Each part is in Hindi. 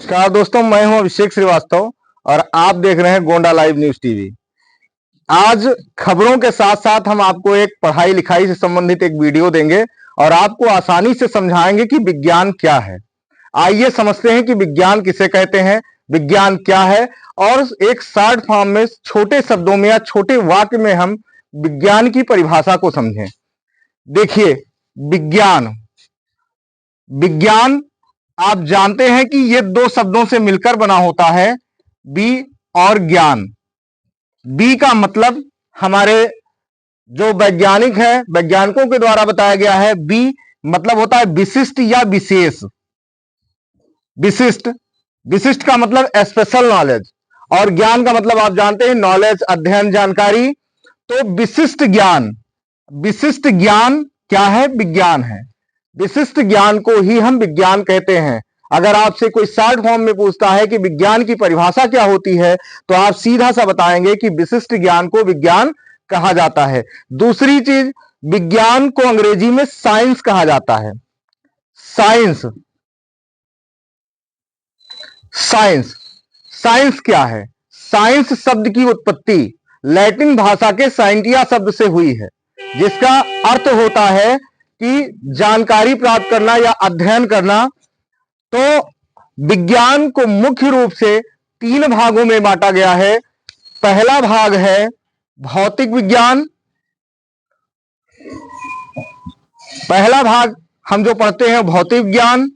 नमस्कार दोस्तों, मैं हूं अभिषेक श्रीवास्तव और आप देख रहे हैं गोंडा लाइव न्यूज टीवी। आज खबरों के साथ साथ हम आपको एक पढ़ाई लिखाई से संबंधित एक वीडियो देंगे और आपको आसानी से समझाएंगे कि विज्ञान क्या है। आइए समझते हैं कि विज्ञान किसे कहते हैं, विज्ञान क्या है और एक शॉर्ट फॉर्म में छोटे शब्दों में या छोटे वाक्य में हम विज्ञान की परिभाषा को समझें। देखिए, विज्ञान विज्ञान आप जानते हैं कि ये दो शब्दों से मिलकर बना होता है, बी और ज्ञान। बी का मतलब हमारे जो वैज्ञानिक है, वैज्ञानिकों के द्वारा बताया गया है। बी मतलब होता है विशिष्ट या विशेष। विशिष्ट विशिष्ट का मतलब स्पेशल नॉलेज और ज्ञान का मतलब आप जानते हैं नॉलेज, अध्ययन, जानकारी। तो विशिष्ट ज्ञान क्या है? विज्ञान है। विशिष्ट ज्ञान को ही हम विज्ञान कहते हैं। अगर आपसे कोई शॉर्ट फॉर्म में पूछता है कि विज्ञान की परिभाषा क्या होती है, तो आप सीधा सा बताएंगे कि विशिष्ट ज्ञान को विज्ञान कहा जाता है। दूसरी चीज, विज्ञान को अंग्रेजी में साइंस कहा जाता है। साइंस साइंस साइंस क्या है? साइंस शब्द की उत्पत्ति लैटिन भाषा के साइंटिया शब्द से हुई है, जिसका अर्थ होता है कि जानकारी प्राप्त करना या अध्ययन करना। तो विज्ञान को मुख्य रूप से तीन भागों में बांटा गया है। पहला भाग है भौतिक विज्ञान। पहला भाग हम जो पढ़ते हैं भौतिक विज्ञान।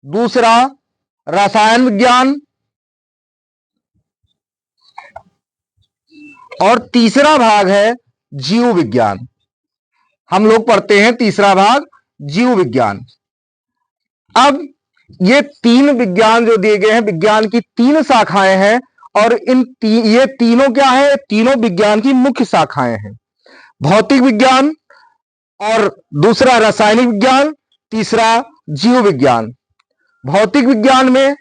दूसरा रसायन विज्ञान और तीसरा भाग है जीव विज्ञान। हम लोग पढ़ते हैं तीसरा भाग जीव विज्ञान। अब ये तीन विज्ञान जो दिए गए हैं, विज्ञान की तीन शाखाएं हैं और ये तीनों क्या है? तीनों विज्ञान की मुख्य शाखाएं हैं। भौतिक विज्ञान और दूसरा रासायनिक विज्ञान, तीसरा जीव विज्ञान। भौतिक विज्ञान में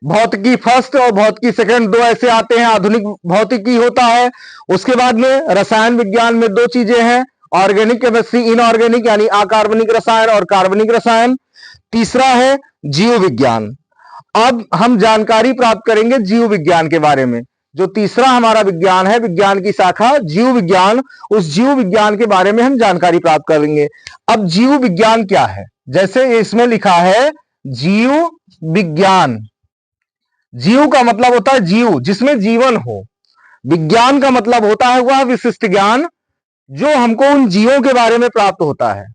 भौतिकी फर्स्ट और भौतिकी सेकंड दो ऐसे आते हैं। आधुनिक भौतिकी होता है। उसके बाद में रसायन विज्ञान में दो चीजें हैं, ऑर्गेनिक केमिस्ट्री, इनऑर्गेनिक यानी अकार्बनिक रसायन और कार्बनिक रसायन। तीसरा है जीव विज्ञान। अब हम जानकारी प्राप्त करेंगे जीव विज्ञान के बारे में। जो तीसरा हमारा विज्ञान है, विज्ञान की शाखा जीव विज्ञान, उस जीव विज्ञान के बारे में हम जानकारी प्राप्त करेंगे। अब जीव विज्ञान क्या है? जैसे इसमें लिखा है जीव विज्ञान। जीव का मतलब होता है जीव, जिसमें जीवन हो। विज्ञान का मतलब होता है वह विशिष्ट ज्ञान जो हमको उन जीवों के बारे में प्राप्त होता है।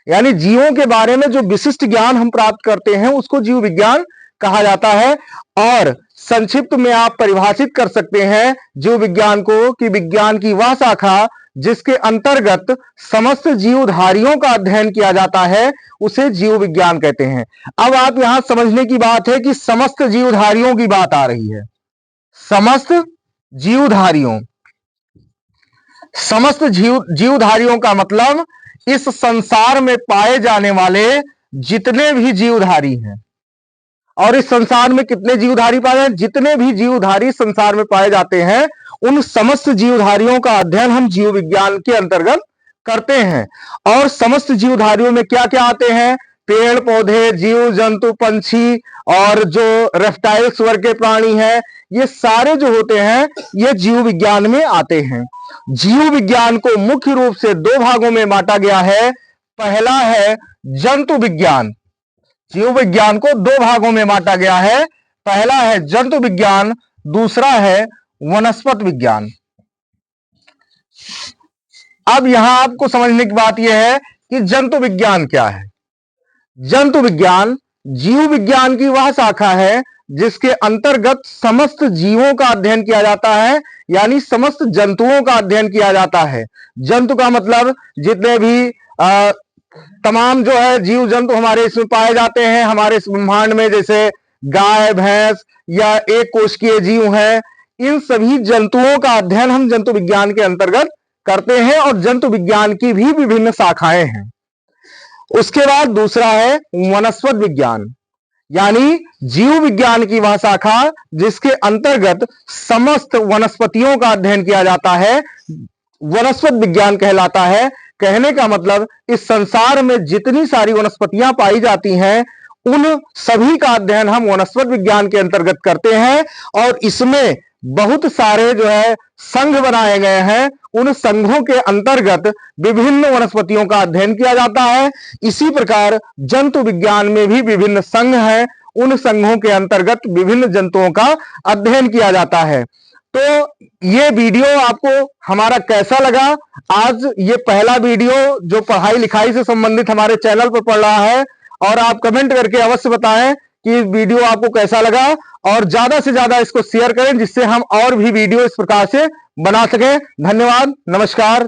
यानी जीवों के बारे में जो विशिष्ट ज्ञान हम प्राप्त करते हैं उसको जीव विज्ञान कहा जाता है। और संक्षिप्त में आप परिभाषित कर सकते हैं जीव विज्ञान को कि विज्ञान की वह शाखा जिसके अंतर्गत समस्त जीवधारियों का अध्ययन किया जाता है, उसे जीव विज्ञान कहते हैं। अब आप यहां समझने की बात है कि समस्त जीवधारियों की बात आ रही है। समस्त जीवधारियों समस्त जीवधारियों का मतलब इस संसार में पाए जाने वाले जितने भी जीवधारी हैं। और इस संसार में कितने जीवधारी पाए जाते हैं? जितने भी जीवधारी संसार में पाए जाते हैं, उन समस्त जीवधारियों का अध्ययन हम जीव विज्ञान के अंतर्गत करते हैं। और समस्त जीवधारियों में क्या क्या आते हैं? पेड़ पौधे, जीव जंतु, पंछी और जो रेप्टाइल्स वर्ग के प्राणी हैं, ये सारे जो होते हैं ये जीव विज्ञान में आते हैं। जीव विज्ञान को मुख्य रूप से दो भागों में बांटा गया है। पहला है जंतु विज्ञान। जीव विज्ञान को दो भागों में बांटा गया है। पहला है जंतु विज्ञान, दूसरा है वनस्पति विज्ञान। अब यहां आपको समझने की बात यह है कि जंतु विज्ञान क्या है। जंतु विज्ञान जीव विज्ञान की वह शाखा है जिसके अंतर्गत समस्त जीवों का अध्ययन किया जाता है, यानी समस्त जंतुओं का अध्ययन किया जाता है। जंतु का मतलब जितने भी तमाम जो है जीव जंतु हमारे इसमें पाए जाते हैं, हमारे इस ब्रह्मांड में, जैसे गाय, भैंस या एक कोशिकीय जीव है, इन सभी जंतुओं का अध्ययन हम जंतु विज्ञान के अंतर्गत करते हैं। और जंतु विज्ञान की भी विभिन्न शाखाएं हैं। उसके बाद दूसरा है वनस्पति विज्ञान, यानी जीव विज्ञान की वह शाखा जिसके अंतर्गत समस्त वनस्पतियों का अध्ययन किया जाता है, वनस्पति विज्ञान कहलाता है। कहने का मतलब इस संसार में जितनी सारी वनस्पतियां पाई जाती हैं उन सभी का अध्ययन हम वनस्पति विज्ञान के अंतर्गत करते हैं और इसमें बहुत सारे जो है संघ बनाए गए हैं। उन संघों के अंतर्गत विभिन्न वनस्पतियों का अध्ययन किया जाता है। इसी प्रकार जंतु विज्ञान में भी विभिन्न संघ हैं, उन संघों के अंतर्गत विभिन्न जंतुओं का अध्ययन किया जाता है। तो ये वीडियो आपको हमारा कैसा लगा? आज ये पहला वीडियो जो पढ़ाई लिखाई से संबंधित हमारे चैनल पर पड़ रहा है, और आप कमेंट करके अवश्य बताएं कि वीडियो आपको कैसा लगा, और ज्यादा से ज्यादा इसको शेयर करें जिससे हम और भी वीडियो इस प्रकार से बना सकें। धन्यवाद, नमस्कार।